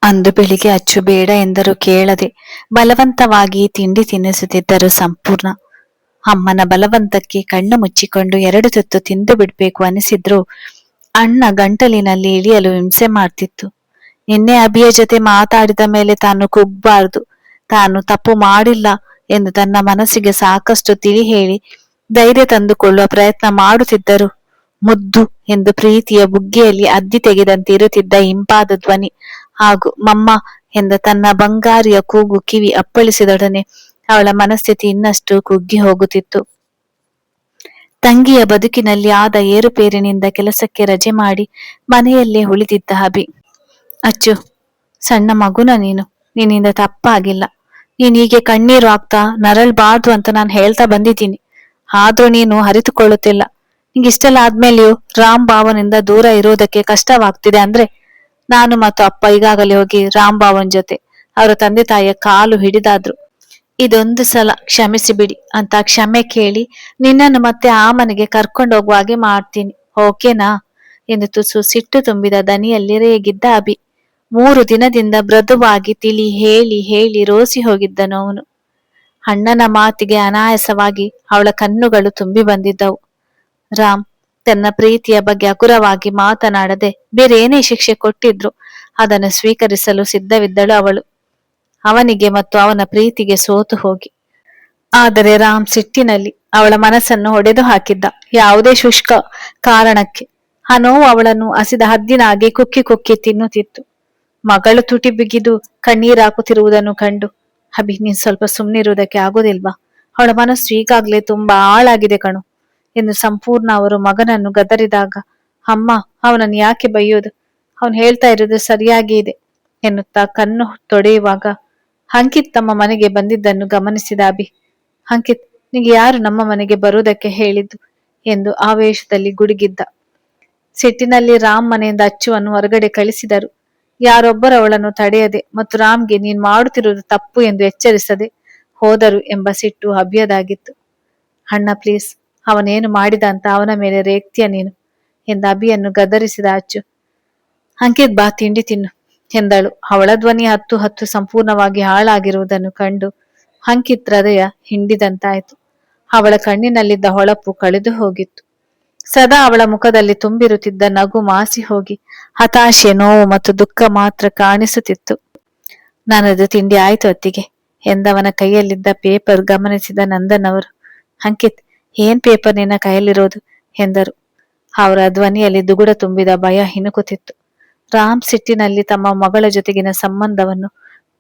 ಅಂದು ಬೆಳಿಗ್ಗೆ ಅಚ್ಚು ಬೇಡ ಎಂದರೂ ಕೇಳದೆ ಬಲವಂತವಾಗಿ ತಿಂಡಿ ತಿನ್ನಿಸುತ್ತಿದ್ದರು ಸಂಪೂರ್ಣ. ಅಮ್ಮನ ಬಲವಂತಕ್ಕೆ ಕಣ್ಣು ಮುಚ್ಚಿಕೊಂಡು 2 ತುತ್ತು ತಿಂದು ಬಿಡ್ಬೇಕು ಅನಿಸಿದ್ರು ಅಣ್ಣ ಗಂಟಲಿನಲ್ಲಿ ಇಳಿಯಲು ಹಿಂಸೆ ಮಾಡ್ತಿತ್ತು. ನಿನ್ನೆ ಅಭಿಯ ಜೊತೆ ಮಾತಾಡಿದ ಮೇಲೆ ತಾನು ಕುಗ್ಬಾರ್ದು, ತಾನು ತಪ್ಪು ಮಾಡಿಲ್ಲ ಎಂದು ತನ್ನ ಮನಸ್ಸಿಗೆ ಸಾಕಷ್ಟು ತಿಳಿ ಹೇಳಿ ಧೈರ್ಯ ತಂದುಕೊಳ್ಳುವ ಪ್ರಯತ್ನ ಮಾಡುತ್ತಿದ್ದರು. ಮುದ್ದು ಎಂದು ಪ್ರೀತಿಯ ಬುಗ್ಗೆಯಲ್ಲಿ ಅದ್ದಿ ತೆಗೆದಂತೆ ಇರುತ್ತಿದ್ದ ಇಂಪಾದ ಧ್ವನಿ ಹಾಗೂ ಮಮ್ಮ ಎಂದ ತನ್ನ ಬಂಗಾರಿಯ ಕೂಗು ಕಿವಿ ಅಪ್ಪಳಿಸಿದೊಡನೆ ಅವಳ ಮನಸ್ಥಿತಿ ಇನ್ನಷ್ಟು ಕುಗ್ಗಿ ಹೋಗುತ್ತಿತ್ತು. ತಂಗಿಯ ಬದುಕಿನಲ್ಲಿ ಆದ ಏರುಪೇರಿನಿಂದ ಕೆಲಸಕ್ಕೆ ರಜೆ ಮಾಡಿ ಮನೆಯಲ್ಲೇ ಉಳಿದಿದ್ದ ಅಭಿ. ಅಚ್ಚು, ಸಣ್ಣ ಮಗುನ ನಿನ್ನಿಂದ ತಪ್ಪಾಗಿಲ್ಲ. ನೀನ್ ಹೀಗೆ ಕಣ್ಣೀರು ಹಾಕ್ತಾ ನರಳ್ಬಾರ್ದು ಅಂತ ನಾನು ಹೇಳ್ತಾ ಬಂದಿದ್ದೀನಿ. ಆದ್ರೂ ನೀನು ಅರಿತುಕೊಳ್ಳುತ್ತಿಲ್ಲ. ನಿಂಗಿಷ್ಟೆಲ್ಲ ಆದ್ಮೇಲೆಯೂ ರಾಮ್ ಬಾವನಿಂದ ದೂರ ಇರೋದಕ್ಕೆ ಕಷ್ಟವಾಗ್ತಿದೆ ಅಂದ್ರೆ ನಾನು ಮತ್ತು ಅಪ್ಪ ಈಗಾಗಲೇ ಹೋಗಿ ರಾಮ್ ಬಾವನ್ ಜೊತೆ ಅವರ ತಂದೆ ತಾಯಿಯ ಕಾಲು ಹಿಡಿದಾದ್ರು. ಇದೊಂದು ಸಲ ಕ್ಷಮಿಸಿ ಬಿಡಿ ಅಂತ ಕ್ಷಮೆ ಕೇಳಿ ನಿನ್ನನ್ನು ಮತ್ತೆ ಆ ಮನೆಗೆ ಕರ್ಕೊಂಡು ಹೋಗುವ ಹಾಗೆ ಮಾಡ್ತೀನಿ, ಓಕೆನಾ ಎಂದು ತುಸು ಸಿಟ್ಟು ತುಂಬಿದ ದನಿಯಲ್ಲಿ ರೇಗಿದ್ದ ಅಭಿ. 3 ದಿನದಿಂದ ಮೃದುವಾಗಿ ತಿಳಿ ಹೇಳಿ ಹೇಳಿ ರೋಸಿ ಹೋಗಿದ್ದನು ಅವನು. ಅಣ್ಣನ ಮಾತಿಗೆ ಅನಾಯಾಸವಾಗಿ ಅವಳ ಕಣ್ಣುಗಳು ತುಂಬಿ ಬಂದಿದ್ದವು. ರಾಮ್ ತನ್ನ ಪ್ರೀತಿಯ ಬಗ್ಗೆ ಹಗುರವಾಗಿ ಮಾತನಾಡದೆ ಬೇರೆ ಏನೇ ಶಿಕ್ಷೆ ಕೊಟ್ಟಿದ್ರು ಅದನ್ನು ಸ್ವೀಕರಿಸಲು ಸಿದ್ಧವಿದ್ದಳು ಅವಳು, ಅವನಿಗೆ ಮತ್ತು ಅವನ ಪ್ರೀತಿಗೆ ಸೋತು ಹೋಗಿ. ಆದರೆ ರಾಮ್ ಸಿಟ್ಟಿನಲ್ಲಿ ಅವಳ ಮನಸ್ಸನ್ನು ಹೊಡೆದು ಹಾಕಿದ್ದ. ಯಾವುದೇ ಶುಷ್ಕ ಕಾರಣಕ್ಕೆ ಆ ನೋವು ಅವಳನ್ನು ಹಸಿದ ಹದ್ದಿನ ಹಾಗೆ ಕುಕ್ಕಿ ಕುಕ್ಕಿ ತಿನ್ನುತ್ತಿತ್ತು. ಮಗಳು ತುಟಿ ಬಿಗಿದು ಕಣ್ಣೀರಾಕುತ್ತಿರುವುದನ್ನು ಕಂಡು, ಅಭಿ ನೀನ್ ಸ್ವಲ್ಪ ಸುಮ್ಮನಿರುವುದಕ್ಕೆ ಆಗೋದಿಲ್ವಾ? ಅವಳ ಮನಸ್ಸು ಈಗಾಗ್ಲೇ ತುಂಬಾ ಹಾಳಾಗಿದೆ ಕಣು ಎಂದು ಸಂಪೂರ್ಣ ಅವರು ಮಗನನ್ನು ಗದರಿದಾಗ, ಅಮ್ಮ ಅವನನ್ನು ಯಾಕೆ ಬೈಯೋದು, ಅವನು ಹೇಳ್ತಾ ಇರೋದು ಸರಿಯಾಗಿ ಇದೆ ಎನ್ನುತ್ತಾ ಕಣ್ಣು ತೊಡೆಯುವಾಗ ಅಂಕಿತ್ ತಮ್ಮ ಮನೆಗೆ ಬಂದಿದ್ದನ್ನು ಗಮನಿಸಿದ ಅಭಿ. ಅಂಕಿತ್, ನಿಂಗೆ ಯಾರು ನಮ್ಮ ಮನೆಗೆ ಬರುವುದಕ್ಕೆ ಹೇಳಿದ್ದು ಎಂದು ಆವೇಶದಲ್ಲಿ ಗುಡುಗಿದ್ದ. ಸಿಟ್ಟಿನಲ್ಲಿ ರಾಮ್ ಮನೆಯಿಂದ ಅಚ್ಚುವನ್ನು ಹೊರಗಡೆ ಕಳಿಸಿದರು. ಯಾರೊಬ್ಬರು ಅವಳನ್ನು ತಡೆಯದೆ ಮತ್ತು ರಾಮ್ಗೆ ನೀನ್ ಮಾಡುತ್ತಿರುವುದು ತಪ್ಪು ಎಂದು ಎಚ್ಚರಿಸದೆ ಹೋದರು ಎಂಬ ಸಿಟ್ಟು ಅಭಿಯದಾಗಿತ್ತು. ಅಣ್ಣ ಪ್ಲೀಸ್, ಅವನೇನು ಮಾಡಿದ ಅಂತ ಅವನ ಮೇಲೆ ರೇಗ್ತೀಯ ನೀನು ಎಂದು ಅಭಿಯನ್ನು ಗದರಿಸಿದ ಅಚ್ಚು. ಅಂಕಿತ್ ಬಾ ತಿಂಡಿ ತಿನ್ನು ಎಂದಳು. ಅವಳ ಧ್ವನಿ ಹತ್ತು ಹತ್ತು ಸಂಪೂರ್ಣವಾಗಿ ಹಾಳಾಗಿರುವುದನ್ನು ಕಂಡು ಅಂಕಿತ್ ಹೃದಯ ಹಿಂಡಿದಂತಾಯಿತು. ಅವಳ ಕಣ್ಣಿನಲ್ಲಿದ್ದ ಹೊಳಪು ಕಳೆದು ಹೋಗಿತ್ತು. ಸದಾ ಅವಳ ಮುಖದಲ್ಲಿ ತುಂಬಿರುತ್ತಿದ್ದ ನಗು ಮಾಸಿ ಹೋಗಿ ಹತಾಶೆ, ನೋವು ಮತ್ತು ದುಃಖ ಮಾತ್ರ ಕಾಣಿಸುತ್ತಿತ್ತು. ನನ್ನದು ತಿಂಡಿ ಆಯ್ತು ಅತ್ತಿಗೆ ಎಂದವನ ಕೈಯಲ್ಲಿದ್ದ ಪೇಪರ್ ಗಮನಿಸಿದ ನಂದನ್ ಅವರು. ಅಂಕಿತ್, ಏನ್ ಪೇಪರ್ ನಿನ್ನ ಕೈಯಲ್ಲಿರೋದು ಎಂದರು. ಅವರ ಧ್ವನಿಯಲ್ಲಿ ದುಗುಡ ತುಂಬಿದ ಭಯ ಹಿನುಕುತ್ತಿತ್ತು. ರಾಮ್ ಸಿಟ್ಟಿನಲ್ಲಿ ತಮ್ಮ ಮಗಳ ಜೊತೆಗಿನ ಸಂಬಂಧವನ್ನು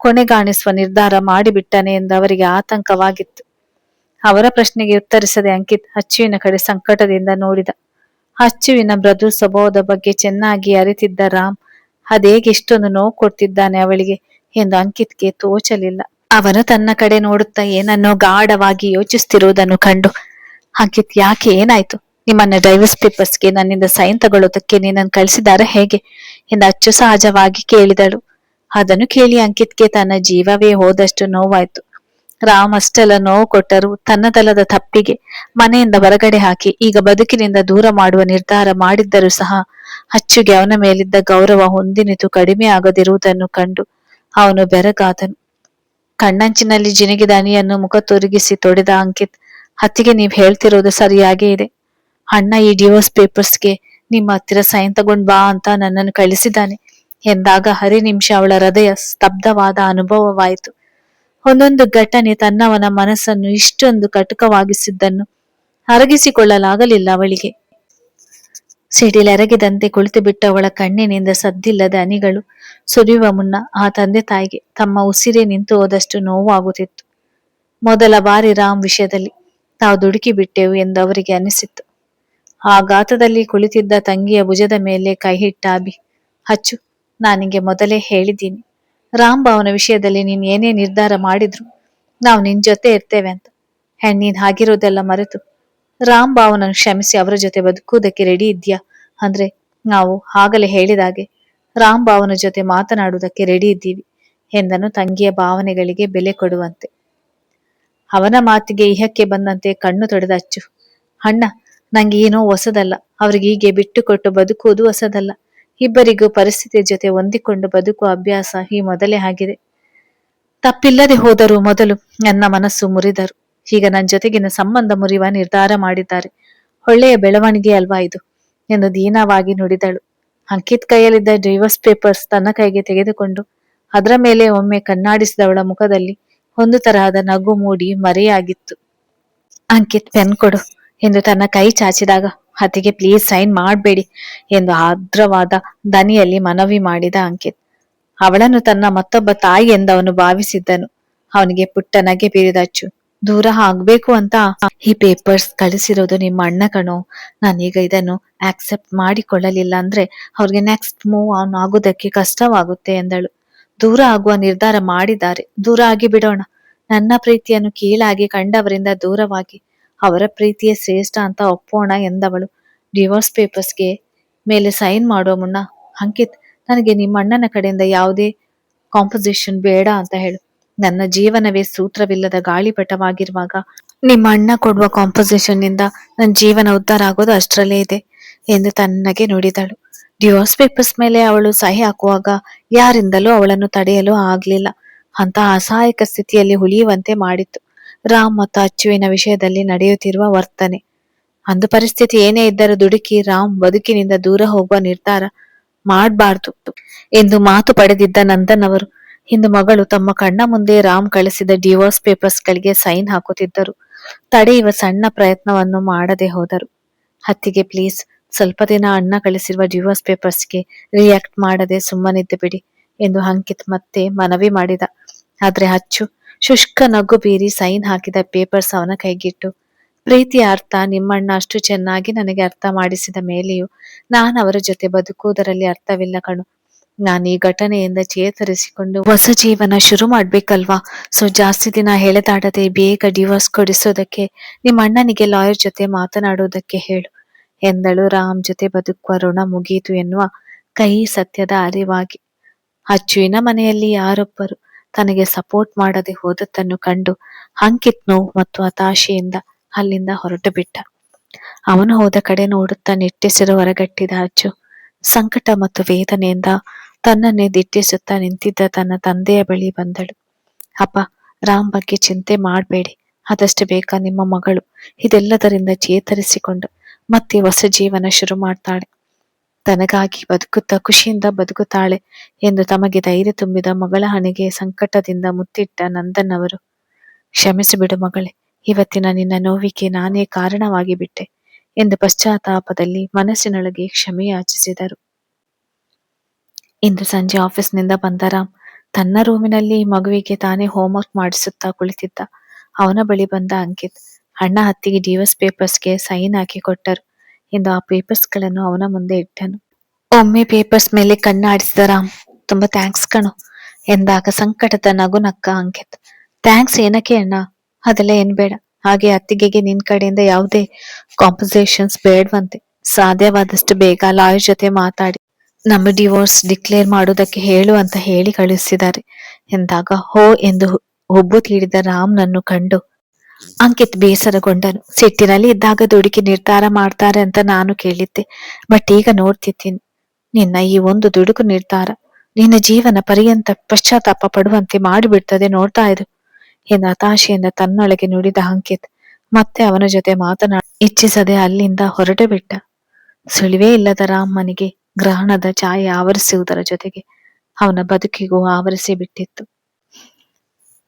ಕೊನೆಗಾಣಿಸುವ ನಿರ್ಧಾರ ಮಾಡಿಬಿಟ್ಟನೆ ಎಂದು ಅವರಿಗೆ ಆತಂಕವಾಗಿತ್ತು. ಅವರ ಪ್ರಶ್ನೆಗೆ ಉತ್ತರಿಸದೆ ಅಂಕಿತ್ ಅಚ್ಚುವಿನ ಕಡೆ ಸಂಕಟದಿಂದ ನೋಡಿದ. ಅಚ್ಚುವಿನ ಮೃದು ಸ್ವಭಾವದ ಬಗ್ಗೆ ಚೆನ್ನಾಗಿ ಅರಿತಿದ್ದ ರಾಮ್ ಅದೇಗೆ ಇಷ್ಟೊಂದು ನೋವು ಕೊಡ್ತಿದ್ದಾನೆ ಅವಳಿಗೆ ಎಂದು ಅಂಕಿತ್ಗೆ ತೋಚಲಿಲ್ಲ. ಅವನು ತನ್ನ ಕಡೆ ನೋಡುತ್ತಾ ಏನನ್ನೋ ಗಾಢವಾಗಿ ಯೋಚಿಸುತ್ತಿರುವುದನ್ನು ಕಂಡು, ಅಂಕಿತ್ ಯಾಕೆ, ಏನಾಯ್ತು? ನಿಮ್ಮನ್ನ ಡೈವರ್ಸ್ ಪೇಪರ್ಸ್ಗೆ ನನ್ನಿಂದ ಸೈನ್ ತಗೊಳ್ಳೋದಕ್ಕೆ ನಿನ್ನನ್ನು ಕಳಿಸಿದಾರ ಹೇಗೆ ಎಂದು ಅಚ್ಚು ಸಹಜವಾಗಿ ಕೇಳಿದಳು. ಅದನ್ನು ಕೇಳಿ ಅಂಕಿತ್ಗೆ ತನ್ನ ಜೀವವೇ ಹೋದಷ್ಟು ನೋವಾಯ್ತು. ರಾಮ್ ಅಷ್ಟೆಲ್ಲ ನೋವು ಕೊಟ್ಟರೂ ತನ್ನದಲ್ಲದ ತಪ್ಪಿಗೆ ಮನೆಯಿಂದ ಹೊರಗಡೆ ಹಾಕಿ ಈಗ ಬದುಕಿನಿಂದ ದೂರ ಮಾಡುವ ನಿರ್ಧಾರ ಮಾಡಿದ್ದರೂ ಸಹ ಅಚ್ಚುಗೆ ಅವನ ಮೇಲಿದ್ದ ಗೌರವ ಹೊಂದಿನಿತು ಕಡಿಮೆ ಆಗದಿರುವುದನ್ನು ಕಂಡು ಅವನು ಬೆರಗಾದನು. ಕಣ್ಣಂಚಿನಲ್ಲಿ ಜಿನುಗಿದ ಅನಿಯನ್ನು ಮುಖ ತೊರಗಿಸಿ ತೊಡೆದ ಅಂಕಿತ್, ಅತ್ತಿಗೆ ನೀವ್ ಹೇಳ್ತಿರೋದು ಸರಿಯಾಗೇ ಇದೆ. ಅಣ್ಣ ಈ ಡಿವೋರ್ಸ್ ಪೇಪರ್ಸ್ಗೆ ನಿಮ್ಮ ಹತ್ತಿರ ಸೈನ್ ತಗೊಂಡ್ ಬಾ ಅಂತ ನನ್ನನ್ನು ಕಳಿಸಿದ್ದಾನೆ ಎಂದಾಗ ನಿಮಿಷ ಅವಳ ಹೃದಯ ಸ್ತಬ್ಧವಾದ ಅನುಭವವಾಯಿತು. ಒಂದೊಂದು ಘಟನೆ ತನ್ನವನ ಮನಸ್ಸನ್ನು ಇಷ್ಟೊಂದು ಕಟುಕವಾಗಿಸಿದ್ದನ್ನು ಅರಗಿಸಿಕೊಳ್ಳಲಾಗಲಿಲ್ಲ ಅವಳಿಗೆ. ಸಿಡಿಲೆರಗಿದಂತೆ ಕುಳಿತು ಬಿಟ್ಟ ಅವಳ ಕಣ್ಣಿನಿಂದ ಸದ್ದಿಲ್ಲದ ಹನಿಗಳು ಸುರಿಯುವ ಮುನ್ನ ಆ ತಂದೆ ತಾಯಿಗೆ ತಮ್ಮ ಉಸಿರೇ ನಿಂತು ಹೋದಷ್ಟು ನೋವಾಗುತ್ತಿತ್ತು. ಮೊದಲ ಬಾರಿ ರಾಮ್ ವಿಷಯದಲ್ಲಿ ತಾವು ದುಡುಕಿ ಬಿಟ್ಟೆವು ಎಂದು ಅವರಿಗೆ ಅನಿಸಿತ್ತು. ಆಘಾತದಲ್ಲಿ ಕುಳಿತಿದ್ದ ತಂಗಿಯ ಭುಜದ ಮೇಲೆ ಕೈ ಇಟ್ಟ ಅಭಿ, ಅಚ್ಚು, ನಾನಿಗೆ ಮೊದಲೇ ಹೇಳಿದ್ದೀನಿ, ರಾಮ್ ಭಾವನ ವಿಷಯದಲ್ಲಿ ನೀನ್ ಏನೇ ನಿರ್ಧಾರ ಮಾಡಿದ್ರು ನಾವು ನಿನ್ ಜೊತೆ ಇರ್ತೇವೆ ಅಂತ. ನೀನ್ ಆಗಿರೋದೆಲ್ಲ ಮರೆತು ರಾಮ್ ಭಾವನನ್ನು ಕ್ಷಮಿಸಿ ಅವರ ಜೊತೆ ಬದುಕುವುದಕ್ಕೆ ರೆಡಿ ಇದ್ಯಾ ಅಂದ್ರೆ ನಾವು ಆಗಲೇ ಹೇಳಿದಾಗೆ ರಾಮ್ ಭಾವನ ಜೊತೆ ಮಾತನಾಡುವುದಕ್ಕೆ ರೆಡಿ ಇದ್ದೀವಿ ಎಂದನು ತಂಗಿಯ ಭಾವನೆಗಳಿಗೆ ಬೆಲೆ ಕೊಡುವಂತೆ. ಅವನ ಮಾತಿಗೆ ಇಹಕ್ಕೆ ಬಂದಂತೆ ಕಣ್ಣು ತೊಡೆದ ಅಚ್ಚು, ಅಣ್ಣ, ನಂಗೆ ಏನೋ ಹೊಸದಲ್ಲ, ಅವ್ರಿಗೆ ಹೀಗೆ ಬಿಟ್ಟು ಕೊಟ್ಟು ಬದುಕುವುದು ಹೊಸದಲ್ಲ ಇಬ್ಬರಿಗೂ ಪರಿಸ್ಥಿತಿಯ ಜೊತೆ ಹೊಂದಿಕೊಂಡು ಬದುಕುವ ಅಭ್ಯಾಸ ಈ ಮೊದಲೇ ಆಗಿದೆ. ತಪ್ಪಿಲ್ಲದೆ ಹೋದರೂ ಮೊದಲು ನನ್ನ ಮನಸ್ಸು ಮುರಿದರು. ಈಗ ನನ್ನ ಜೊತೆಗಿನ ಸಂಬಂಧ ಮುರಿಯುವ ನಿರ್ಧಾರ ಮಾಡಿದ್ದಾರೆ. ಒಳ್ಳೆಯ ಬೆಳವಣಿಗೆ ಅಲ್ವಾ ಇದು ಎಂದು ದೀನವಾಗಿ ನುಡಿದಳು. ಅಂಕಿತ್ ಕೈಯಲ್ಲಿದ್ದ ಡಿವೋರ್ಸ್ ಪೇಪರ್ಸ್ ತನ್ನ ಕೈಗೆ ತೆಗೆದುಕೊಂಡು ಅದರ ಮೇಲೆ ಒಮ್ಮೆ ಕಣ್ಣಾಡಿಸಿದವಳ ಮುಖದಲ್ಲಿ ಒಂದು ತರಹದ ನಗು ಮೂಡಿ ಮರೆಯಾಗಿತ್ತು. ಅಂಕಿತ್ ಪೆನ್ ಕೊಡು ಎಂದು ತನ್ನ ಕೈ ಚಾಚಿದಾಗ ಅತ್ತಿಗೆ ಪ್ಲೀಸ್ ಸೈನ್ ಮಾಡಬೇಡಿ ಎಂದು ಆರ್ದ್ರವಾದ ದನಿಯಲ್ಲಿ ಮನವಿ ಮಾಡಿದ ಅಂಕಿತ್. ಅವಳನ್ನು ತನ್ನ ಮತ್ತೊಬ್ಬ ತಾಯಿ ಎಂದವನು ಭಾವಿಸಿದ್ದನು. ಅವನಿಗೆ ಪುಟ್ಟ ನಗೆ ಬೀರಿದಚ್ಚು. ದೂರ ಆಗ್ಬೇಕು ಅಂತ ಈ ಪೇಪರ್ಸ್ ಕಳಿಸಿರೋದು ನಿಮ್ಮ ಅಣ್ಣ ಕಣೋ. ನಾನೀಗ ಇದನ್ನು ಆಕ್ಸೆಪ್ಟ್ ಮಾಡಿಕೊಳ್ಳಲಿಲ್ಲ ಅಂದ್ರೆ ಅವ್ರಿಗೆ ನೆಕ್ಸ್ಟ್ ಮೂವ್ ಆನ್ ಆಗೋದಕ್ಕೆ ಕಷ್ಟವಾಗುತ್ತೆ ಎಂದಳು. ದೂರ ಆಗುವ ನಿರ್ಧಾರ ಮಾಡಿದ್ದಾರೆ, ದೂರ ಆಗಿ ಬಿಡೋಣ. ನನ್ನ ಪ್ರೀತಿಯನ್ನು ಕೀಳಾಗಿ ಕಂಡವರಿಂದ ದೂರವಾಗಿ ಅವರ ಪ್ರೀತಿಯೇ ಶ್ರೇಷ್ಠ ಅಂತ ಒಪ್ಪೋಣ ಎಂದವಳು. ಡಿವೋರ್ಸ್ ಪೇಪರ್ಸ್ಗೆ ಮೇಲೆ ಸೈನ್ ಮಾಡುವ ಮುನ್ನ ಅಂಕಿತ್, ನನಗೆ ನಿಮ್ಮ ಅಣ್ಣನ ಕಡೆಯಿಂದ ಯಾವುದೇ ಕಾಂಪೋಸಿಷನ್ ಬೇಡ ಅಂತ ಹೇಳು. ನನ್ನ ಜೀವನವೇ ಸೂತ್ರವಿಲ್ಲದ ಗಾಳಿಪಟವಾಗಿರುವಾಗ ನಿಮ್ಮ ಅಣ್ಣ ಕೊಡುವ ಕಾಂಪೋಸಿಷನ್ ನಿಂದ ನನ್ನ ಜೀವನ ಉದ್ಧಾರ ಆಗೋದು ಅಷ್ಟರಲ್ಲೇ ಇದೆ ಎಂದು ತನ್ನಗೆ ನುಡಿದಳು. ಡಿವೋರ್ಸ್ ಪೇಪರ್ಸ್ ಮೇಲೆ ಅವಳು ಸಹಿ ಹಾಕುವಾಗ ಯಾರಿಂದಲೂ ಅವಳನ್ನು ತಡೆಯಲು ಆಗ್ಲಿಲ್ಲ. ಅಂತಹ ಅಸಹಾಯಕ ಸ್ಥಿತಿಯಲ್ಲಿ ಉಳಿಯುವಂತೆ ಮಾಡಿತ್ತು ರಾಮ್ ಮತ್ತು ಅಚ್ಚುವಿನ ವಿಷಯದಲ್ಲಿ ನಡೆಯುತ್ತಿರುವ ವರ್ತನೆ. ಅಂದು ಪರಿಸ್ಥಿತಿ ಏನೇ ಇದ್ದರೂ ದುಡುಕಿ ರಾಮ್ ಬದುಕಿನಿಂದ ದೂರ ಹೋಗುವ ನಿರ್ಧಾರ ಮಾಡಬಾರ್ದು ಎಂದು ಮಾತು ಪಡೆದಿದ್ದ ನಂದನ್ ಅವರು ಇಂದು ಮಗಳು ತಮ್ಮ ಕಣ್ಣ ಮುಂದೆ ರಾಮ್ ಕಳಿಸಿದ ಡಿವೋರ್ಸ್ ಪೇಪರ್ಸ್ ಗಳಿಗೆ ಸೈನ್ ಹಾಕುತ್ತಿದ್ದರು. ತಡೆಯುವ ಸಣ್ಣ ಪ್ರಯತ್ನವನ್ನು ಮಾಡದೆ ಹೋದರು. ಅತ್ತಿಗೆ ಪ್ಲೀಸ್ ಸ್ವಲ್ಪ ದಿನ ಅಣ್ಣ ಕಳಿಸಿರುವ ಡಿವೋರ್ಸ್ ಪೇಪರ್ಸ್ಗೆ ರಿಯಾಕ್ಟ್ ಮಾಡದೆ ಸುಮ್ಮನಿದ್ದು ಬಿಡಿ ಎಂದು ಅಂಕಿತ್ ಮತ್ತೆ ಮನವಿ ಮಾಡಿದ. ಆದ್ರೆ ಅಚ್ಚು ಶುಷ್ಕ ನಗು ಬೀರಿ ಸೈನ್ ಹಾಕಿದ ಪೇಪರ್ಸ್ ಅವನ ಕೈಗಿಟ್ಟು, ಪ್ರೀತಿಯ ಅರ್ಥ ನಿಮ್ಮಣ್ಣ ಅಷ್ಟು ಚೆನ್ನಾಗಿ ನನಗೆ ಅರ್ಥ ಮಾಡಿಸಿದ ಮೇಲೆಯೂ ನಾನು ಅವರ ಜೊತೆ ಬದುಕುವುದರಲ್ಲಿ ಅರ್ಥವಿಲ್ಲ ಕಣು. ನಾನು ಈ ಘಟನೆಯಿಂದ ಚೇತರಿಸಿಕೊಂಡು ಹೊಸ ಜೀವನ ಶುರು ಮಾಡ್ಬೇಕಲ್ವಾ. ಸೊ ಜಾಸ್ತಿ ದಿನ ಎಳೆದಾಡದೆ ಬೇಗ ಡಿವೋರ್ಸ್ ಕೊಡಿಸೋದಕ್ಕೆ ನಿಮ್ಮ ಅಣ್ಣನಿಗೆ ಲಾಯರ್ ಜೊತೆ ಮಾತನಾಡುವುದಕ್ಕೆ ಹೇಳು ಎಂದಳು. ರಾಮ್ ಜೊತೆ ಬದುಕುವ ಋಣ ಮುಗಿಯಿತು ಎನ್ನುವ ಕಹಿ ಸತ್ಯದ ಅರಿವಾಗಿ. ಅಚ್ಚುವಿನ ಮನೆಯಲ್ಲಿ ಯಾರೊಬ್ಬರು ತನಗೆ ಸಪೋರ್ಟ್ ಮಾಡದೆ ಹೋದದ್ದನ್ನು ಕಂಡು ಅಂಕಿತ್ ನೋವು ಮತ್ತು ಹತಾಶೆಯಿಂದ ಅಲ್ಲಿಂದ ಹೊರಟು ಬಿಟ್ಟ. ಅವನು ಹೋದ ಕಡೆ ನೋಡುತ್ತಾ ನಿಟ್ಟುಸಿರು ಹೊರಗಟ್ಟಿದ ಅಚ್ಚು ಸಂಕಟ ಮತ್ತು ವೇದನೆಯಿಂದ ತನ್ನನ್ನೇ ದಿಟ್ಟಿಸುತ್ತಾ ನಿಂತಿದ್ದ ತನ್ನ ತಂದೆಯ ಬಳಿ ಬಂದಳು. ಅಪ್ಪ, ರಾಮ್ ಬಗ್ಗೆ ಚಿಂತೆ ಮಾಡಬೇಡಿ. ಆದಷ್ಟು ಬೇಗ ನಿಮ್ಮ ಮಗಳು ಇದೆಲ್ಲದರಿಂದ ಚೇತರಿಸಿಕೊಂಡು ಮತ್ತೆ ಹೊಸ ಜೀವನ ಶುರು ಮಾಡ್ತಾಳೆ. ತನಗಾಗಿ ಬದುಕುತ್ತಾ ಖುಷಿಯಿಂದ ಬದುಕುತ್ತಾಳೆ ಎಂದು ತಮಗೆ ಧೈರ್ಯ ತುಂಬಿದ ಮಗಳ ಹಣೆಗೆ ಸಂಕಟದಿಂದ ಮುತ್ತಿಟ್ಟ ನಂದನ್ ಅವರು, ಕ್ಷಮಿಸಿಬಿಡು ಮಗಳೇ, ಇವತ್ತಿನ ನಿನ್ನ ನೋವಿಗೆ ನಾನೇ ಕಾರಣವಾಗಿ ಬಿಟ್ಟೆ ಎಂದು ಪಶ್ಚಾತ್ತಾಪದಲ್ಲಿ ಮನಸ್ಸಿನೊಳಗೆ ಕ್ಷಮೆಯಾಚಿಸಿದರು. ಇಂದು ಸಂಜೆ ಆಫೀಸ್ನಿಂದ ಬಂದ ರಾಮ್ ತನ್ನ ರೂಮಿನಲ್ಲಿ ಮಗುವಿಗೆ ತಾನೇ ಹೋಮ್ವರ್ಕ್ ಮಾಡಿಸುತ್ತಾ ಕುಳಿತಿದ್ದ. ಅವನ ಬಳಿ ಬಂದ ಅಂಕಿತ್, ಅಣ್ಣ ಅತ್ತಿಗೆ ಡಿವೋರ್ಸ್ ಪೇಪರ್ಸ್ಗೆ ಸೈನ್ ಹಾಕಿ ಕೊಟ್ಟರು ಎಂದು ಆ ಪೇಪರ್ಸ್ಗಳನ್ನು ಅವನ ಮುಂದೆ ಇಟ್ಟನು. ಒಮ್ಮೆ ಪೇಪರ್ಸ್ ಮೇಲೆ ಕಣ್ಣಾಡಿಸಿದ ರಾಮ್, ತುಂಬಾ ಥ್ಯಾಂಕ್ಸ್ ಕಣು ಎಂದಾಗ ಸಂಕಟದ ನಗು ನಕ್ಕ ಅಂಕಿತ್. ಥ್ಯಾಂಕ್ಸ್ ಏನಕ್ಕೆ ಅಣ್ಣ, ಅದೆಲ್ಲ ಏನ್ ಬೇಡ. ಹಾಗೆ ಅತ್ತಿಗೆಗೆ ನಿನ್ ಕಡೆಯಿಂದ ಯಾವುದೇ ಕಾಂಪೋಸಿಷನ್ಸ್ ಬೇಡವಂತೆ. ಸಾಧ್ಯವಾದಷ್ಟು ಬೇಗ ಲಾಯರ್ ಜೊತೆ ಮಾತಾಡಿ ನಮ್ಮ ಡಿವೋರ್ಸ್ ಡಿಕ್ಲೇರ್ ಮಾಡೋದಕ್ಕೆ ಹೇಳು ಅಂತ ಹೇಳಿ ಕಳಿಸಿದ್ದಾರೆ ಎಂದಾಗ ಹೋ ಎಂದು ಹುಬ್ಬು ತೀಡಿದ ರಾಮ್ನನ್ನು ಕಂಡು ಅಂಕಿತ್ ಬೇಸರಗೊಂಡನು. ಸಿಟ್ಟಿನಲ್ಲಿ ಇದ್ದಾಗ ದುಡುಕಿ ನಿರ್ಧಾರ ಮಾಡ್ತಾರೆ ಅಂತ ನಾನು ಕೇಳಿದ್ದೆ, ಬಟ್ ಈಗ ನೋಡ್ತಿದ್ದೀನಿ ನಿನ್ನ ಈ ಒಂದು ದುಡುಕು ನಿರ್ಧಾರ ನಿನ್ನ ಜೀವನ ಪರ್ಯಂತ ಪಶ್ಚಾತ್ತಾಪ ಪಡುವಂತೆ ಮಾಡಿಬಿಡ್ತದೆ, ನೋಡ್ತಾ ಇರು ಎಂದು ಹತಾಶೆಯಿಂದ ತನ್ನೊಳಗೆ ನುಡಿದ ಅಂಕಿತ್ ಮತ್ತೆ ಅವನ ಜೊತೆ ಮಾತನಾಡ ಇಚ್ಛಿಸದೆ ಅಲ್ಲಿಂದ ಹೊರಟು ಬಿಟ್ಟ. ಸುಳಿವೇ ಇಲ್ಲದ ರಾಮ್ ಮನೆಗೆ ಗ್ರಹಣದ ಛಾಯೆ ಆವರಿಸುವುದರ ಜೊತೆಗೆ ಅವನ ಬದುಕಿಗೂ ಆವರಿಸಿ ಬಿಟ್ಟಿತ್ತು.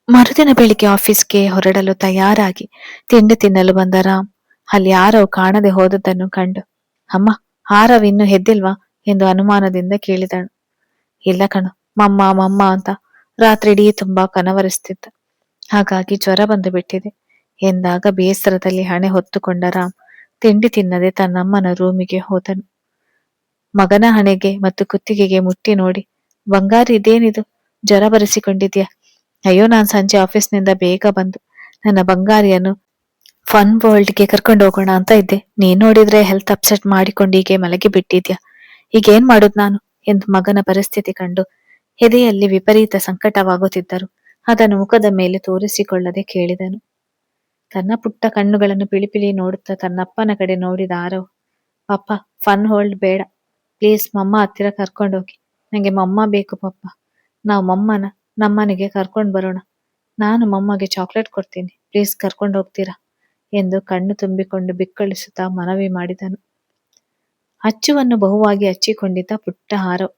ಮರುದಿನ ಬೆಳಿಗ್ಗೆ ಆಫೀಸ್ಗೆ ಹೊರಡಲು ತಯಾರಾಗಿ ತಿಂಡಿ ತಿನ್ನಲು ಬಂದ ರಾಮ್ ಅಲ್ಲಿ ಆರವ್ ಕಾಣದೆ ಹೋದದ್ದನ್ನು ಕಂಡು, ಅಮ್ಮ, ಆರವ್ ಇನ್ನು ಎದ್ದಿಲ್ವಾ ಎಂದು ಅನುಮಾನದಿಂದ ಕೇಳಿದಳು. ಇಲ್ಲ ಕಣು, ಮಮ್ಮ ಮಮ್ಮ ಅಂತ ರಾತ್ರಿ ಇಡೀ ತುಂಬಾ ಕನವರಿಸ್ತಿದ್ದ, ಹಾಗಾಗಿ ಜ್ವರ ಬಂದು ಬಿಟ್ಟಿದೆ ಎಂದಾಗ ಬೇಸರದಲ್ಲಿ ಹಣೆ ಹೊತ್ತುಕೊಂಡ ರಾಮ್ ತಿಂಡಿ ತಿನ್ನದೆ ತನ್ನಮ್ಮನ ರೂಮಿಗೆ ಹೋದನು. ಮಗನ ಹಣೆಗೆ ಮತ್ತು ಕುತ್ತಿಗೆಗೆ ಮುಟ್ಟಿ ನೋಡಿ, ಬಂಗಾರಿ ಇದೇನಿದು, ಜ್ವರ ಬರೆಸಿಕೊಂಡಿದ್ಯಾ? ಅಯ್ಯೋ, ನಾನ್ ಸಂಜೆ ಆಫೀಸ್ನಿಂದ ಬೇಗ ಬಂದು ನನ್ನ ಬಂಗಾರಿಯನ್ನು ಫನ್ ವರ್ಲ್ಡ್ಗೆ ಕರ್ಕೊಂಡು ಹೋಗೋಣ ಅಂತ ಇದ್ದೆ. ನೀನ್ ನೋಡಿದ್ರೆ ಹೆಲ್ತ್ ಅಪ್ಸೆಟ್ ಮಾಡಿಕೊಂಡು ಹೀಗೆ ಮಲಗಿ ಬಿಟ್ಟಿದ್ಯಾ. ಈಗ ಏನ್ ಮಾಡುದು ನಾನು ಎಂದು ಮಗನ ಪರಿಸ್ಥಿತಿ ಕಂಡು ಎದೆಯಲ್ಲಿ ವಿಪರೀತ ಸಂಕಟವಾಗುತ್ತಿದ್ದರು ಅದನ್ನು ಮುಖದ ಮೇಲೆ ತೋರಿಸಿಕೊಳ್ಳದೆ ಕೇಳಿದನು. ತನ್ನ ಪುಟ್ಟ ಕಣ್ಣುಗಳನ್ನು ಪಿಳಿಪಿಳಿ ನೋಡುತ್ತಾ ತನ್ನಪ್ಪನ ಕಡೆ ನೋಡಿದ ಆರವ್, ಅಪ್ಪ, ಫನ್ ವರ್ಲ್ಡ್ ಬೇಡ, ಪ್ಲೀಸ್ ಮಮ್ಮ ಹತ್ತಿರ ಕರ್ಕೊಂಡೋಗಿ. ನಂಗೆ ಮಮ್ಮ ಬೇಕು ಪಪ್ಪ. ನಾವು ಮಮ್ಮನ ನಮ್ಮನೆಗೆ ಕರ್ಕೊಂಡು ಬರೋಣ. ನಾನು ಮಮ್ಮಗೆ ಚಾಕ್ಲೇಟ್ ಕೊಡ್ತೀನಿ. ಪ್ಲೀಸ್ ಕರ್ಕೊಂಡು ಹೋಗ್ತೀರಾ ಎಂದು ಕಣ್ಣು ತುಂಬಿಕೊಂಡು ಬಿಕ್ಕಳಿಸುತ್ತಾ ಮನವಿ ಮಾಡಿದನು. ಅಚ್ಚುವನ್ನು ಬಹುವಾಗಿ ಹಚ್ಚಿಕೊಂಡಿದ್ದ ಪುಟ್ಟ ಆರವ್.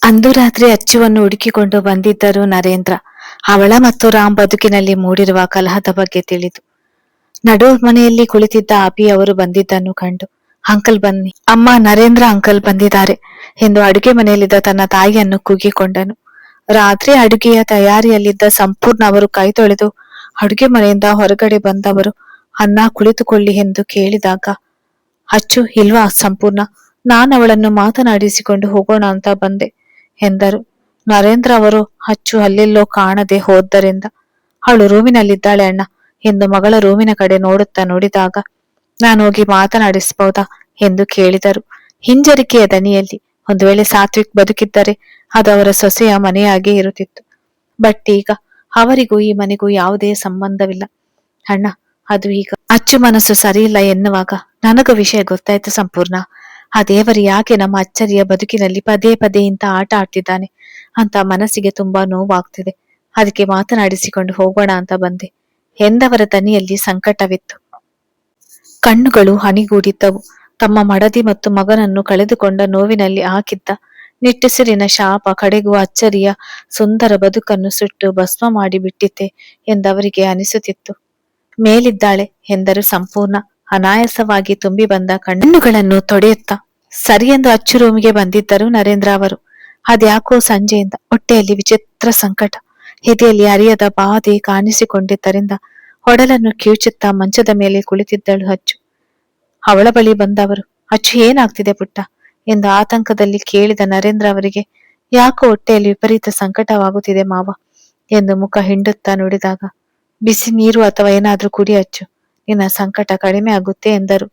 ಅಂದು ರಾತ್ರಿ ಅಚ್ಚುವನ್ನು ಹುಡುಕಿಕೊಂಡು ಬಂದಿದ್ದರು ನರೇಂದ್ರ. ಅವಳ ಮತ್ತು ರಾಮ್ ಬದುಕಿನಲ್ಲಿ ಮೂಡಿರುವ ಕಲಹದ ಬಗ್ಗೆ ತಿಳಿದು ನಡು ಮನೆಯಲ್ಲಿ ಕುಳಿತಿದ್ದ ಅಭಿ ಅವರು ಬಂದಿದ್ದನ್ನು ಕಂಡು, ಅಂಕಲ್ ಬನ್ನಿ, ಅಮ್ಮ ನರೇಂದ್ರ ಅಂಕಲ್ ಬಂದಿದ್ದಾರೆ ಎಂದು ಅಡುಗೆ ಮನೆಯಲ್ಲಿದ್ದ ತನ್ನ ತಾಯಿಯನ್ನು ಕೂಗಿಕೊಂಡನು. ರಾತ್ರಿ ಅಡುಗೆಯ ತಯಾರಿಯಲ್ಲಿದ್ದ ಸಂಪೂರ್ಣ ಅವರು ಕೈ ತೊಳೆದು ಅಡುಗೆ ಮನೆಯಿಂದ ಹೊರಗಡೆ ಬಂದವರು ಅನ್ನ ಕುಳಿತುಕೊಳ್ಳಿ ಎಂದು ಕೇಳಿದಾಗ, ಅಚ್ಚು ಇಲ್ವಾ ಸಂಪೂರ್ಣ, ನಾನು ಅವಳನ್ನು ಮಾತನಾಡಿಸಿಕೊಂಡು ಹೋಗೋಣ ಅಂತ ಬಂದೆ ಎಂದರು. ನರೇಂದ್ರ ಅವರು ಅಚ್ಚು ಅಲ್ಲೆಲ್ಲೋ ಕಾಣದೆ ಹೋದ್ದರಿಂದ ಅವಳು ರೂಮಿನಲ್ಲಿದ್ದಾಳೆ ಅಣ್ಣ ಎಂದು ಮಗಳ ರೂಮಿನ ಕಡೆ ನೋಡಿದಾಗ, ನಾನು ಹೋಗಿ ಮಾತನಾಡಿಸಬಹುದಾ ಎಂದು ಕೇಳಿದರು ಹಿಂಜರಿಕೆಯ ದನಿಯಲ್ಲಿ. ಒಂದು ವೇಳೆ ಸಾತ್ವಿಕ್ ಬದುಕಿದ್ದರೆ ಅದು ಅವರ ಸೊಸೆಯ ಮನೆಯಾಗೇ ಇರುತ್ತಿತ್ತು. ಬಟ್ ಈಗ ಅವರಿಗೂ ಈ ಮನೆಗೂ ಯಾವುದೇ ಸಂಬಂಧವಿಲ್ಲ. ಅಣ್ಣ, ಅದು ಈಗ ಅಚ್ಚು ಮನಸ್ಸು ಸರಿಯಿಲ್ಲ ಎನ್ನುವಾಗ ನನಗೂ ವಿಷಯ ಗೊತ್ತಾಯ್ತು ಸಂಪೂರ್ಣ. ಆ ದೇವರು ಯಾಕೆ ನಮ್ಮ ಅಚ್ಚರಿಯ ಬದುಕಿನಲ್ಲಿ ಪದೇ ಪದೇ ಇಂಥ ಆಟ ಆಡ್ತಿದ್ದಾನೆ ಅಂತ ಮನಸ್ಸಿಗೆ ತುಂಬಾ ನೋವಾಗ್ತಿದೆ. ಅದಕ್ಕೆ ಮಾತನಾಡಿಸಿಕೊಂಡು ಹೋಗೋಣ ಅಂತ ಬಂದೆ ಎಂದವರ ದನಿಯಲ್ಲಿ ಸಂಕಟವಿತ್ತು. ಕಣ್ಣುಗಳು ಹನಿಗೂಡಿದ್ದವು. ತಮ್ಮ ಮಡದಿ ಮತ್ತು ಮಗನನ್ನು ಕಳೆದುಕೊಂಡ ನೋವಿನಲ್ಲಿ ಹಾಕಿದ್ದ ನಿಟ್ಟುಸಿರಿನ ಶಾಪ ಕಡೆಗೂ ಅಚ್ಚರಿಯ ಸುಂದರ ಬದುಕನ್ನು ಸುಟ್ಟು ಭಸ್ಮ ಮಾಡಿಬಿಟ್ಟಿತ್ತೆ ಎಂದವರಿಗೆ ಅನಿಸುತ್ತಿತ್ತು. ಮೇಲಿದ್ದಾಳೆ ಎಂದರು ಸಂಪೂರ್ಣ ಅನಾಯಾಸವಾಗಿ ತುಂಬಿ ಬಂದ ಕಣ್ಣುಗಳನ್ನು ತೊಡೆಯುತ್ತಾ. ಸರಿಯೆಂದು ಅಚ್ಚು ರೂಮಿಗೆ ಬಂದಿದ್ದರು ನರೇಂದ್ರ ಅವರು. ಅದ್ಯಾಕೋ ಸಂಜೆಯಿಂದ ಹೊಟ್ಟೆಯಲ್ಲಿ ವಿಚಿತ್ರ ಸಂಕಟ, ಎದೆಯಲ್ಲಿ ಅರಿಯದ ಬಾಧೆ ಕಾಣಿಸಿಕೊಂಡಿದ್ದರಿಂದ ಒಡಲನ್ನು ಕಿವುಚುತ್ತಾ ಮಂಚದ ಮೇಲೆ ಕುಳಿತಿದ್ದಳು ಅಚ್ಚು. ಅವಳ ಬಳಿ ಬಂದವರು, ಅಚ್ಚು ಏನಾಗ್ತಿದೆ ಪುಟ್ಟ ಎಂದು ಆತಂಕದಲ್ಲಿ ಕೇಳಿದ ನರೇಂದ್ರ ಅವರಿಗೆ, ಯಾಕೋ ಹೊಟ್ಟೆಯಲ್ಲಿ ವಿಪರೀತ ಸಂಕಟವಾಗುತ್ತಿದೆ ಮಾವ ಎಂದು ಮುಖ ಹಿಂಡುತ್ತಾ ನುಡಿದಾಗ, ಬಿಸಿ ನೀರು ಅಥವಾ ಏನಾದ್ರೂ ಕುಡಿ ಅಚ್ಚು, ನಿನ್ನ ಸಂಕಟ ಕಡಿಮೆ ಆಗುತ್ತೆ ಎಂದರು.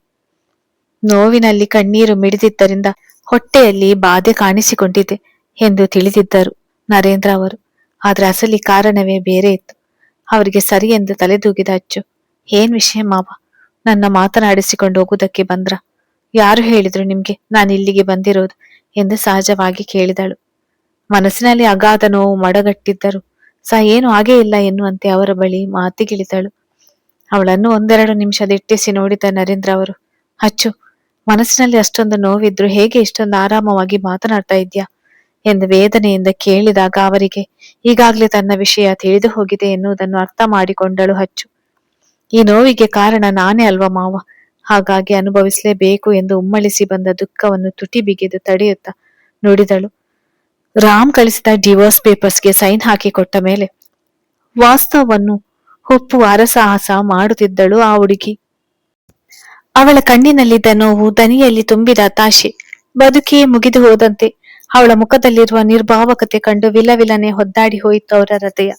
ನೋವಿನಲ್ಲಿ ಕಣ್ಣೀರು ಮಿಡಿದಿದ್ದರಿಂದ ಹೊಟ್ಟೆಯಲ್ಲಿ ಬಾಧೆ ಕಾಣಿಸಿಕೊಂಡಿದೆ ಎಂದು ತಿಳಿದಿದ್ದರು ನರೇಂದ್ರ ಅವರು. ಆದ್ರೆ ಅಸಲಿ ಕಾರಣವೇ ಬೇರೆ ಇತ್ತು. ಅವರಿಗೆ ಸರಿ ಎಂದು ತಲೆದೂಗಿದ ಅಚ್ಚು, ಏನ್ ವಿಷಯ ಮಾವ, ನನ್ನ ಮಾತನಾಡಿಸಿಕೊಂಡು ಹೋಗುವುದಕ್ಕೆ ಬಂದ್ರ? ಯಾರು ಹೇಳಿದ್ರು ನಿಮ್ಗೆ ನಾನು ಇಲ್ಲಿಗೆ ಬಂದಿರೋದು ಎಂದು ಸಹಜವಾಗಿ ಕೇಳಿದಳು. ಮನಸ್ಸಿನಲ್ಲಿ ಅಗಾಧ ನೋವು ಮಡಗಟ್ಟಿದ್ದರು ಏನು ಆಗೇ ಇಲ್ಲ ಎನ್ನುವಂತೆ ಅವರ ಬಳಿ ಮಾತಿಗಿಳಿದಳು. ಅವಳನ್ನು ಒಂದೆರಡು ನಿಮಿಷ ದಿಟ್ಟಿಸಿ ನೋಡಿದ ನರೇಂದ್ರ ಅವರು, ಅಚ್ಚು, ಮನಸ್ಸಿನಲ್ಲಿ ಅಷ್ಟೊಂದು ನೋವಿದ್ರು ಹೇಗೆ ಇಷ್ಟೊಂದು ಆರಾಮವಾಗಿ ಮಾತನಾಡ್ತಾ ಇದ್ಯಾ ಎಂದು ವೇದನೆಯಿಂದ ಕೇಳಿದಾಗ ಅವರಿಗೆ ಈಗಾಗಲೇ ತನ್ನ ವಿಷಯ ತಿಳಿದು ಹೋಗಿದೆ ಎನ್ನುವುದನ್ನು ಅರ್ಥ ಮಾಡಿಕೊಂಡಳು ಅಚ್ಚು. ಈ ನೋವಿಗೆ ಕಾರಣ ನಾನೇ ಅಲ್ವಾ ಮಾವ, ಹಾಗಾಗಿ ಅನುಭವಿಸಲೇಬೇಕು ಎಂದು ಉಮ್ಮಳಿಸಿ ಬಂದ ದುಃಖವನ್ನು ತುಟಿ ಬಿಗಿದು ತಡೆಯುತ್ತಾ ನುಡಿದಳು. ರಾಮ್ ಕಳಿಸಿದ ಡಿವೋರ್ಸ್ ಪೇಪರ್ಸ್ಗೆ ಸೈನ್ ಹಾಕಿ ಕೊಟ್ಟ ಮೇಲೆ ವಾಸ್ತವವನ್ನು ಒಪ್ಪುವ ಹರಸಾಹಸ ಮಾಡುತ್ತಿದ್ದಳು ಆ ಹುಡುಗಿ. ಅವಳ ಕಣ್ಣಿನಲ್ಲಿದ್ದ ನೋವು, ದನಿಯಲ್ಲಿ ತುಂಬಿದ ಹತಾಶೆ, ಬದುಕಿಯೇ ಮುಗಿದು ಹೋದಂತೆ ಅವಳ ಮುಖದಲ್ಲಿರುವ ನಿರ್ಭಾವಕತೆ ಕಂಡು ವಿಲವಿಲನೆ ಹೊದ್ದಾಡಿ ಹೋಯಿತು ಅವರ ಹೃದಯ.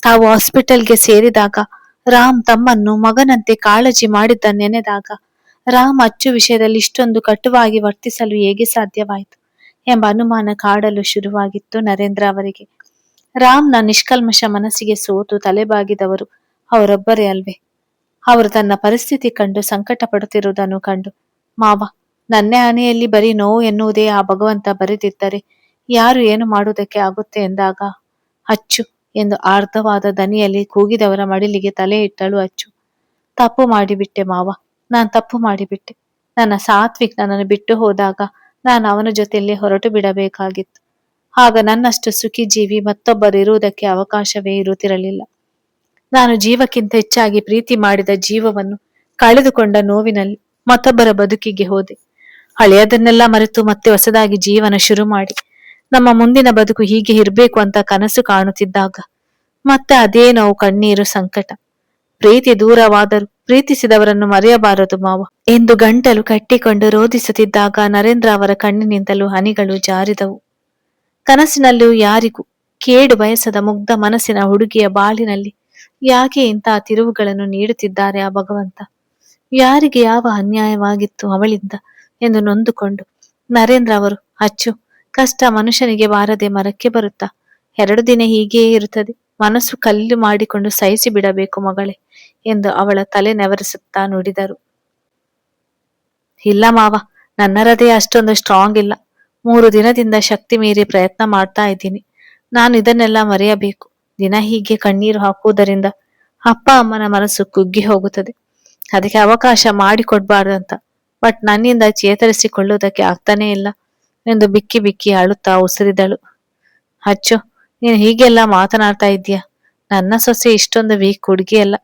ತಾವು ಹಾಸ್ಪಿಟಲ್ಗೆ ಸೇರಿದಾಗ ರಾಮ್ ತಮ್ಮನ್ನು ಮಗನಂತೆ ಕಾಳಜಿ ಮಾಡಿದ್ದ ನೆನೆದಾಗ ರಾಮ್ ಅಚ್ಚು ವಿಷಯದಲ್ಲಿ ಇಷ್ಟೊಂದು ಕಟುವಾಗಿ ವರ್ತಿಸಲು ಹೇಗೆ ಸಾಧ್ಯವಾಯಿತು ಎಂಬ ಅನುಮಾನ ಕಾಡಲು ಶುರುವಾಗಿತ್ತು ನರೇಂದ್ರ ಅವರಿಗೆ. ರಾಮ್ನ ನಿಷ್ಕಲ್ಮಶ ಮನಸ್ಸಿಗೆ ಸೋತು ತಲೆಬಾಗಿದವರು ಅವರೊಬ್ಬರೇ ಅಲ್ವೇ? ಅವರು ತನ್ನ ಪರಿಸ್ಥಿತಿ ಕಂಡು ಸಂಕಟ ಪಡುತ್ತಿರುವುದನ್ನು ಕಂಡು, ಮಾವ, ನನ್ನೇ ಹಣೆಯಲ್ಲಿ ಬರೀ ನೋವು ಎನ್ನುವುದೇ ಆ ಭಗವಂತ ಬರೆದಿದ್ದರೆ ಯಾರು ಏನು ಮಾಡುವುದಕ್ಕೆ ಆಗುತ್ತೆ ಎಂದಾಗ, ಅಚ್ಚು ಎಂದು ಆರ್ಧವಾದ ದನಿಯಲ್ಲಿ ಕೂಗಿದವರ ಮಡಿಲಿಗೆ ತಲೆ ಇಟ್ಟಳು ಅಚ್ಚು. ತಪ್ಪು ಮಾಡಿಬಿಟ್ಟೆ ಮಾವ, ನಾನು ತಪ್ಪು ಮಾಡಿಬಿಟ್ಟೆ. ನನ್ನ ಸಾತ್ವಿಕ್ ನನ್ನನ್ನು ಬಿಟ್ಟು ಹೋದಾಗ ನಾನು ಅವನ ಜೊತೆಯಲ್ಲೇ ಹೊರಟು ಬಿಡಬೇಕಾಗಿತ್ತು. ಆಗ ನನ್ನಷ್ಟು ಸುಖಿ ಜೀವಿ ಮತ್ತೊಬ್ಬರಿರುವುದಕ್ಕೆ ಅವಕಾಶವೇ ಇರುತ್ತಿರಲಿಲ್ಲ. ನಾನು ಜೀವಕ್ಕಿಂತ ಹೆಚ್ಚಾಗಿ ಪ್ರೀತಿ ಮಾಡಿದ ಜೀವವನ್ನು ಕಳೆದುಕೊಂಡ ನೋವಿನಲ್ಲಿ ಮತ್ತೊಬ್ಬರ ಬದುಕಿಗೆ ಹೋದೆ. ಹಳೆಯದನ್ನೆಲ್ಲ ಮರೆತು ಮತ್ತೆ ಹೊಸದಾಗಿ ಜೀವನ ಶುರು ಮಾಡಿ ನಮ್ಮ ಮುಂದಿನ ಬದುಕು ಹೀಗೆ ಇರಬೇಕು ಅಂತ ಕನಸು ಕಾಣುತ್ತಿದ್ದಾಗ ಮತ್ತೆ ಅದೇ ನೋವು, ಕಣ್ಣೀರು, ಸಂಕಟ. ಪ್ರೀತಿ ದೂರವಾದರೂ ಪ್ರೀತಿಸಿದವರನ್ನು ಮರೆಯಬಾರದು ಮಾವ ಎಂದು ಗಂಟಲು ಕಟ್ಟಿಕೊಂಡು ರೋಧಿಸುತ್ತಿದ್ದಾಗ ನರೇಂದ್ರ ಅವರ ಕಣ್ಣಿನಿಂದಲೂ ಹನಿಗಳು ಜಾರಿದವು. ಕನಸಿನಲ್ಲೂ ಯಾರಿಗೂ ಕೇಡು ಬಯಸದ ಮುಗ್ಧ ಮನಸ್ಸಿನ ಹುಡುಗಿಯ ಬಾಳಿನಲ್ಲಿ ಯಾಕೆ ಇಂತಹ ತಿರುವುಗಳನ್ನು ನೀಡುತ್ತಿದ್ದಾರೆ ಆ ಭಗವಂತ? ಯಾರಿಗೆ ಯಾವ ಅನ್ಯಾಯವಾಗಿತ್ತು ಅವಳಿಂದ ಎಂದು ನೊಂದುಕೊಂಡು ನರೇಂದ್ರ ಅವರು, ಅಚ್ಚು, ಕಷ್ಟ ಮನುಷ್ಯನಿಗೆ ಬಾರದೆ ಮರಕ್ಕೆ ಬರುತ್ತಾ? 2 ದಿನ ಹೀಗೆಯೇ ಇರುತ್ತದೆ. ಮನಸ್ಸು ಕಲ್ಲು ಮಾಡಿಕೊಂಡು ಸಹಿಸಿ ಬಿಡಬೇಕು ಮಗಳೇ ಎಂದು ಅವಳ ತಲೆ ನೆವರಿಸುತ್ತಾ ನುಡಿದರು. ಇಲ್ಲ ಮಾವ, ನನ್ನ ಹೃದಯ ಅಷ್ಟೊಂದು ಸ್ಟ್ರಾಂಗ್ ಇಲ್ಲ. 3 ದಿನದಿಂದ ಶಕ್ತಿ ಮೀರಿ ಪ್ರಯತ್ನ ಮಾಡ್ತಾ ಇದ್ದೀನಿ. ನಾನು ಇದನ್ನೆಲ್ಲ ಮರೆಯಬೇಕು. ದಿನ ಹೀಗೆ ಕಣ್ಣೀರು ಹಾಕುವುದರಿಂದ ಅಪ್ಪ ಅಮ್ಮನ ಮನಸ್ಸು ಕುಗ್ಗಿ ಹೋಗುತ್ತದೆ. ಅದಕ್ಕೆ ಅವಕಾಶ ಮಾಡಿಕೊಡ್ಬಾರ್ದಂತ. ಬಟ್ ನನ್ನಿಂದ ಚೇತರಿಸಿಕೊಳ್ಳುವುದಕ್ಕೆ ಆಗ್ತಾನೇ ಇಲ್ಲ ಎಂದು ಬಿಕ್ಕಿ ಬಿಕ್ಕಿ ಅಳುತ್ತಾ ಉಸಿರಿದಳು. ಅಚ್ಚು, ನೀನು ಹೀಗೆಲ್ಲ ಮಾತನಾಡ್ತಾ ಇದ್ದೀಯ. ನನ್ನ ಸೊಸೆ ಇಷ್ಟೊಂದು ವೀಕ್ ಹುಡುಗಿಯಲ್ಲ.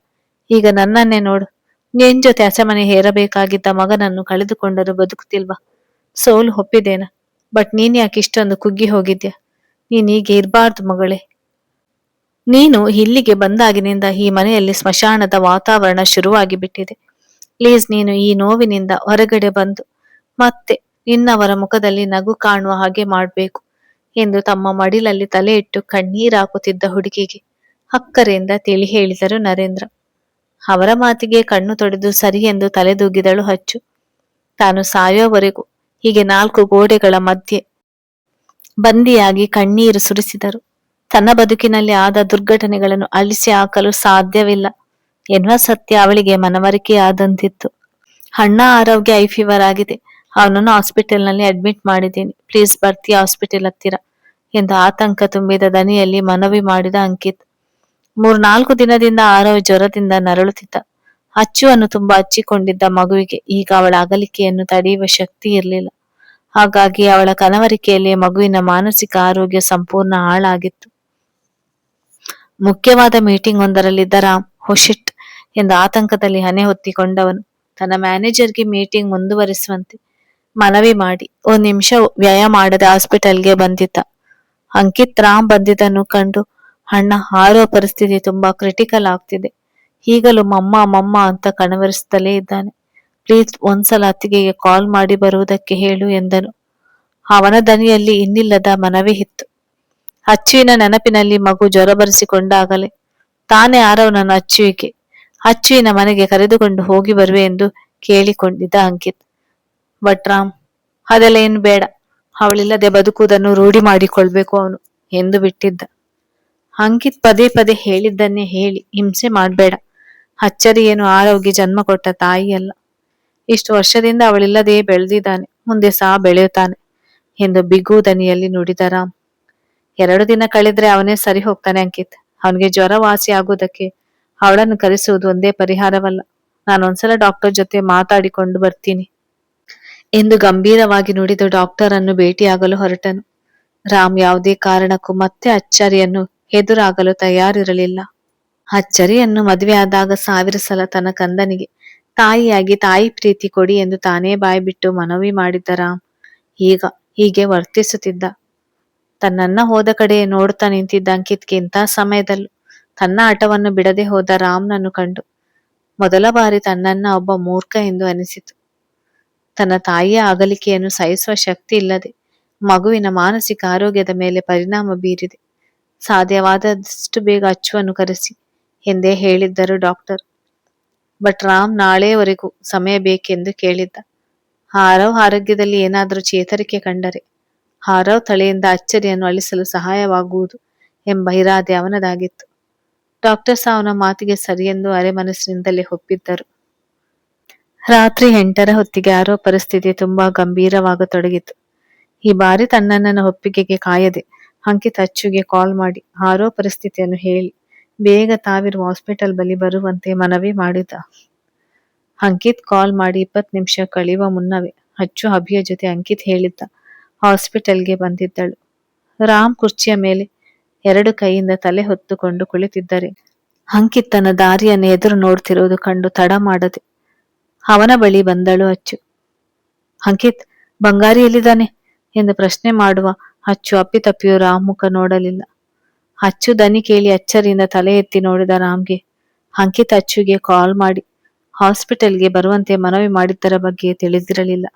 ಈಗ ನನ್ನನ್ನೇ ನೋಡು. ನಿನ್ ಜೊತೆ ಅಸಮನೆ ಹೇರಬೇಕಾಗಿದ್ದ ಮಗನನ್ನು ಕಳೆದುಕೊಂಡರೂ ಬದುಕುತ್ತಿಲ್ವಾ? ಸೋಲು ಒಪ್ಪಿದೇನ, ಬಟ್ ನೀನ್ ಯಾಕೆ ಇಷ್ಟೊಂದು ಕುಗ್ಗಿ ಹೋಗಿದ್ಯಾ? ನೀನ್ ಹೀಗೆ ಇರಬಾರ್ದು ಮಗಳೇ. ನೀನು ಇಲ್ಲಿಗೆ ಬಂದಾಗಿನಿಂದ ಈ ಮನೆಯಲ್ಲಿ ಸ್ಮಶಾನದ ವಾತಾವರಣ ಶುರುವಾಗಿ ಬಿಟ್ಟಿದೆ. ಪ್ಲೀಸ್, ನೀನು ಈ ನೋವಿನಿಂದ ಹೊರಗಡೆ ಬಂದು ಮತ್ತೆ ನಿನ್ನವರ ಮುಖದಲ್ಲಿ ನಗು ಕಾಣುವ ಹಾಗೆ ಮಾಡ್ಬೇಕು ಎಂದು ತಮ್ಮ ಮಡಿಲಲ್ಲಿ ತಲೆ ಇಟ್ಟು ಕಣ್ಣೀರಾಕುತ್ತಿದ್ದ ಹುಡುಗಿಗೆ ಅಕ್ಕರೆಯಿಂದ ತಿಳಿ ಹೇಳಿದರು ನರೇಂದ್ರ. ಅವರ ಮಾತಿಗೆ ಕಣ್ಣು ತೊಡೆದು ಸರಿ ಎಂದು ತಲೆದೂಗಿದಳು ಅಚ್ಚು. ತಾನು ಸಾಯೋವರೆಗೂ ಹೀಗೆ 4 ಗೋಡೆಗಳ ಮಧ್ಯೆ ಬಂದಿಯಾಗಿ ಕಣ್ಣೀರು ಸುರಿಸಿದರು. ತನ್ನ ಬದುಕಿನಲ್ಲಿ ಆದ ದುರ್ಘಟನೆಗಳನ್ನು ಅಳಿಸಿ ಹಾಕಲು ಸಾಧ್ಯವಿಲ್ಲ ಎನ್ನುವ ಸತ್ಯ ಅವಳಿಗೆ ಮನವರಿಕೆಯಾದಂತಿತ್ತು. ಅಣ್ಣ ಆರೋಗ್ಯ ಐ ಫೀವರ್ ಆಗಿದೆ. ಅವನನ್ನು ಹಾಸ್ಪಿಟಲ್ನಲ್ಲಿ ಅಡ್ಮಿಟ್ ಮಾಡಿದ್ದೀನಿ. ಪ್ಲೀಸ್ ಬರ್ತೀಯ ಹಾಸ್ಪಿಟಲ್ ಹತ್ತಿರ ಎಂದು ಆತಂಕ ತುಂಬಿದ ದನಿಯಲ್ಲಿ ಮನವಿ ಮಾಡಿದ ಅಂಕಿತ್. 3-4 ದಿನದಿಂದ ಆರವ್ ಜ್ವರದಿಂದ ನರಳುತ್ತಿದ್ದ. ಅಚ್ಚುವನ್ನು ತುಂಬಾ ಹಚ್ಚಿಕೊಂಡಿದ್ದ ಮಗುವಿಗೆ ಈಗ ಅವಳ ಅಗಲಿಕೆಯನ್ನು ತಡೆಯುವ ಶಕ್ತಿ ಇರಲಿಲ್ಲ. ಹಾಗಾಗಿ ಅವಳ ಕನವರಿಕೆಯಲ್ಲಿ ಮಗುವಿನ ಮಾನಸಿಕ ಆರೋಗ್ಯ ಸಂಪೂರ್ಣ ಹಾಳಾಗಿತ್ತು. ಮುಖ್ಯವಾದ ಮೀಟಿಂಗ್ ಒಂದರಲ್ಲಿದ್ದ ರಾಮ್ ಹೊಶಿಟ್ ಎಂದು ಆತಂಕದಲ್ಲಿ ಹಣೆ ಹೊತ್ತಿಕೊಂಡವನು ತನ್ನ ಮ್ಯಾನೇಜರ್ಗೆ ಮೀಟಿಂಗ್ ಮುಂದುವರಿಸುವಂತೆ ಮನವಿ ಮಾಡಿ 1 ನಿಮಿಷ ವ್ಯಯ ಮಾಡದೆ ಹಾಸ್ಪಿಟಲ್ಗೆ ಬಂದಿದ್ದ. ಅಂಕಿತ್ ರಾಮ್ ಬಂದಿದ್ದನ್ನು ಕಂಡು, ಅಣ್ಣ, ಆರೋ ಪರಿಸ್ಥಿತಿ ತುಂಬಾ ಕ್ರಿಟಿಕಲ್ ಆಗ್ತಿದೆ. ಈಗಲೂ ಮಮ್ಮ ಮಮ್ಮ ಅಂತ ಕಣವರಿಸುತ್ತಲೇ ಇದ್ದಾನೆ. ಪ್ಲೀಸ್ ಒಂದ್ಸಲ ಅತ್ತಿಗೆಗೆ ಕಾಲ್ ಮಾಡಿ ಬರುವುದಕ್ಕೆ ಹೇಳು ಎಂದನು. ಅವನ ದನಿಯಲ್ಲಿ ಇನ್ನಿಲ್ಲದ ಮನವಿ ಇತ್ತು. ಅಚ್ಚುವಿನ ನೆನಪಿನಲ್ಲಿ ಮಗು ಜ್ವರ ಬರೆಸಿಕೊಂಡಾಗಲೇ ತಾನೇ ಆರವನನ್ನು ಅಚ್ಚುವಿನ ಮನೆಗೆ ಕರೆದುಕೊಂಡು ಹೋಗಿ ಬರುವೆ ಎಂದು ಕೇಳಿಕೊಂಡಿದ್ದ ಅಂಕಿತ್. ಬಟ್ ರಾಮ್, ಅದೆಲ್ಲ ಏನು ಬೇಡ, ಅವಳಿಲ್ಲದೆ ಬದುಕುವುದನ್ನು ರೂಢಿ ಮಾಡಿಕೊಳ್ಬೇಕು ಅವನು ಎಂದು ಬಿಟ್ಟಿದ್ದ. ಅಂಕಿತ್ ಪದೇ ಪದೇ ಹೇಳಿದ್ದನ್ನೇ ಹೇಳಿ ಹಿಂಸೆ ಮಾಡಬೇಡ. ಅಚ್ಚರಿ ಏನು ಆರೋಗ್ಯ ಜನ್ಮ ಕೊಟ್ಟ ತಾಯಿಯಲ್ಲ. ಇಷ್ಟು ವರ್ಷದಿಂದ ಅವಳಿಲ್ಲದೆ ಬೆಳೆದಿದ್ದಾನೆ, ಮುಂದೆ ಸಹ ಬೆಳೆಯುತ್ತಾನೆ ಎಂದು ಬಿಗು ದನಿಯಲ್ಲಿ ನುಡಿದ ರಾಮ್. 2 ದಿನ ಕಳೆದ್ರೆ ಅವನೇ ಸರಿ ಹೋಗ್ತಾನೆ ಅಂಕಿತ್. ಅವನಿಗೆ ಜ್ವರ ವಾಸಿ ಆಗುವುದಕ್ಕೆ ಅವಳನ್ನು ಕರೆಸುವುದು ಒಂದೇ ಪರಿಹಾರವಲ್ಲ. ನಾನೊಂದ್ಸಲ ಡಾಕ್ಟರ್ ಜೊತೆ ಮಾತಾಡಿಕೊಂಡು ಬರ್ತೀನಿ ಎಂದು ಗಂಭೀರವಾಗಿ ನುಡಿದು ಡಾಕ್ಟರ್ ಅನ್ನು ಭೇಟಿಯಾಗಲು ಹೊರಟನು. ರಾಮ್ ಯಾವುದೇ ಕಾರಣಕ್ಕೂ ಮತ್ತೆ ಅಚ್ಚರಿಯನ್ನು ಎದುರಾಗಲು ತಯಾರಿರಲಿಲ್ಲ. ಅಚ್ಚರಿಯನ್ನು ಮದುವೆಯಾದಾಗ 1000 ಸಲ ತನ್ನ ಕಂದನಿಗೆ ತಾಯಿಯಾಗಿ ತಾಯಿ ಪ್ರೀತಿ ಕೊಡಿ ಎಂದು ತಾನೇ ಬಾಯ್ಬಿಟ್ಟು ಮನವಿ ಮಾಡಿದ್ದ ರಾಮ್ ಈಗ ಹೀಗೆ ವರ್ತಿಸುತ್ತಿದ್ದ. ತನ್ನನ್ನ ಹೋದ ಕಡೆ ನೋಡ್ತಾ ನಿಂತಿದ್ದ ಅಂಕಿತ್ಗೆ ಇಂಥ ಸಮಯದಲ್ಲೂ ತನ್ನ ಹಠವನ್ನು ಬಿಡದೆ ಹೋದ ರಾಮ್ನನ್ನು ಕಂಡು ಮೊದಲ ಬಾರಿ ತನ್ನನ್ನ ಒಬ್ಬ ಮೂರ್ಖ ಎಂದು ಅನಿಸಿತು. ತನ್ನ ತಾಯಿಯ ಅಗಲಿಕೆಯನ್ನು ಸಹಿಸುವ ಶಕ್ತಿ ಇಲ್ಲದೆ ಮಗುವಿನ ಮಾನಸಿಕ ಆರೋಗ್ಯದ ಮೇಲೆ ಪರಿಣಾಮ ಬೀರಿದೆ. ಸಾಧ್ಯವಾದಷ್ಟು ಬೇಗ ಅಚ್ಚುವನ್ನು ಕರೆಸಿ ಎಂದೇ ಹೇಳಿದ್ದರು ಡಾಕ್ಟರ್. ಬಟ್ ರಾಮ್ ನಾಳೆಯವರೆಗೂ ಸಮಯ ಬೇಕೆಂದು ಕೇಳಿದ್ದ. ಆರವ್ ಆರೋಗ್ಯದಲ್ಲಿ ಏನಾದರೂ ಚೇತರಿಕೆ ಕಂಡರೆ ಆರವ್ ತಲೆಯಿಂದ ಅಚ್ಚರಿಯನ್ನು ಅಳಿಸಲು ಸಹಾಯವಾಗುವುದು ಎಂಬ ಇರಾದೆ ಅವನದಾಗಿತ್ತು. ಡಾಕ್ಟರ್ಸ್ ಅವನ ಮಾತಿಗೆ ಸರಿಯೆಂದು ಅರೆ ಮನಸ್ಸಿನಿಂದಲೇ ಒಪ್ಪಿದ್ದರು. ರಾತ್ರಿ 8ರ ಹೊತ್ತಿಗೆ ಆರವ್ ಪರಿಸ್ಥಿತಿ ತುಂಬಾ ಗಂಭೀರವಾಗತೊಡಗಿತು. ಈ ಬಾರಿ ತನ್ನಣ್ಣನ ಒಪ್ಪಿಗೆಗೆ ಕಾಯದೆ ಅಂಕಿತ್ ಅಚ್ಚುಗೆ ಕಾಲ್ ಮಾಡಿ ಆರವ್ ಪರಿಸ್ಥಿತಿಯನ್ನು ಹೇಳಿ ಬೇಗ ತಾವಿರುವ ಹಾಸ್ಪಿಟಲ್ ಬಳಿ ಬರುವಂತೆ ಮನವಿ ಮಾಡಿದ. ಅಂಕಿತ್ ಕಾಲ್ ಮಾಡಿ 20 ನಿಮಿಷ ಕಳೆಯುವ ಮುನ್ನವೇ ಅಚ್ಚು ಅಭಿಯ ಜೊತೆ ಅಂಕಿತ್ ಹೇಳಿದ್ದ ಹಾಸ್ಪಿಟಲ್ಗೆ ಬಂದಿದ್ದಳು. ರಾಮ್ ಕುರ್ಚಿಯ ಮೇಲೆ 2 ಕೈಯಿಂದ ತಲೆ ಹೊತ್ತುಕೊಂಡು ಕುಳಿತಿದ್ದರೆ ಅಂಕಿತ್ ತನ್ನ ದಾರಿಯನ್ನು ಎದುರು ನೋಡ್ತಿರುವುದು ಕಂಡು ತಡ ಮಾಡದೆ ಅವನ ಬಳಿ ಬಂದಳು ಅಚ್ಚು. ಅಂಕಿತ್, ಬಂಗಾರಿ ಎಲ್ಲಿದ್ದಾನೆ ಎಂದು ಪ್ರಶ್ನೆ ಮಾಡುವ ಅಚ್ಚು ಅಪ್ಪಿತಪ್ಪಿಯೂ ರಾಮ್ ಮುಖ ನೋಡಲಿಲ್ಲ. ಅಚ್ಚು ದನಿ ಕೇಳಿ ಅಚ್ಚರಿಯಿಂದ ತಲೆ ಎತ್ತಿ ನೋಡಿದ ರಾಮ್ಗೆ ಅಂಕಿತ್ ಅಚ್ಚುಗೆ ಕಾಲ್ ಮಾಡಿ ಹಾಸ್ಪಿಟಲ್ಗೆ ಬರುವಂತೆ ಮನವಿ ಮಾಡಿದ್ದರ ಬಗ್ಗೆ ತಿಳಿದಿರಲಿಲ್ಲ.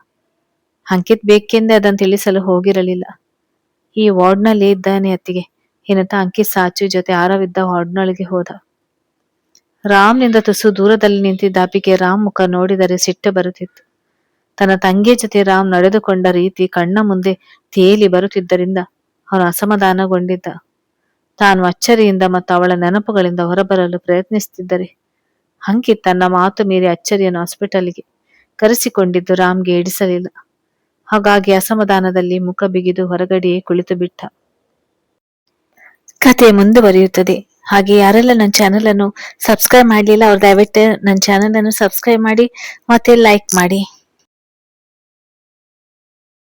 ಅಂಕಿತ್ ಬೇಕೆಂದೇ ಅದನ್ನು ತಿಳಿಸಲು ಹೋಗಿರಲಿಲ್ಲ. ಈ ವಾರ್ಡ್ನಲ್ಲಿ ಇದ್ದಾನೆ ಅತ್ತಿಗೆ ಎನ್ನುತ್ತಾ ಅಂಕಿತ್ ಅಚ್ಚು ಜೊತೆ ಆರವಿದ್ದ ವಾರ್ಡ್ನೊಳಗೆ ಹೋದ. ರಾಮ್ನಿಂದ ತುಸು ದೂರದಲ್ಲಿ ನಿಂತಿದ್ದ ಅಪಿಗೆ ರಾಮ್ ಮುಖ ನೋಡಿದರೆ ಸಿಟ್ಟು ಬರುತ್ತಿತ್ತು. ತನ್ನ ತಂಗಿಯ ಜೊತೆ ರಾಮ್ ನಡೆದುಕೊಂಡ ರೀತಿ ಕಣ್ಣ ಮುಂದೆ ತೇಲಿ ಬರುತ್ತಿದ್ದರಿಂದ ಅವನು ಅಸಮಾಧಾನಗೊಂಡಿದ್ದ. ತಾನು ಅಚ್ಚರಿಯಿಂದ ಮತ್ತು ಅವಳ ನೆನಪುಗಳಿಂದ ಹೊರಬರಲು ಪ್ರಯತ್ನಿಸುತ್ತಿದ್ದರೆ ಅಂಕಿತ್ ತನ್ನ ಮಾತು ಮೀರಿ ಅಚ್ಚರಿಯನ್ನು ಹಾಸ್ಪಿಟಲ್ಗೆ ಕರೆಸಿಕೊಂಡಿದ್ದು ರಾಮ್ಗೆ ಹಿಡಿಸಲಿಲ್ಲ. ಹಾಗಾಗಿ ಅಸಮಾಧಾನದಲ್ಲಿ ಮುಖ ಬಿಗಿದು ಹೊರಗಡೆಯೇ ಕುಳಿತು ಬಿಟ್ಟ. ಕತೆ ಮುಂದುವರಿಯುತ್ತದೆ. ಹಾಗೆ ಯಾರೆಲ್ಲ ನನ್ನ ಚಾನೆಲ್ ಅನ್ನು ಸಬ್ಸ್ಕ್ರೈಬ್ ಮಾಡಲಿಲ್ಲ ಅವ್ರು ದಯವಿಟ್ಟು ನನ್ನ ಚಾನೆಲ್ ಅನ್ನು ಸಬ್ಸ್ಕ್ರೈಬ್ ಮಾಡಿ ಮತ್ತೆ ಲೈಕ್ ಮಾಡಿ.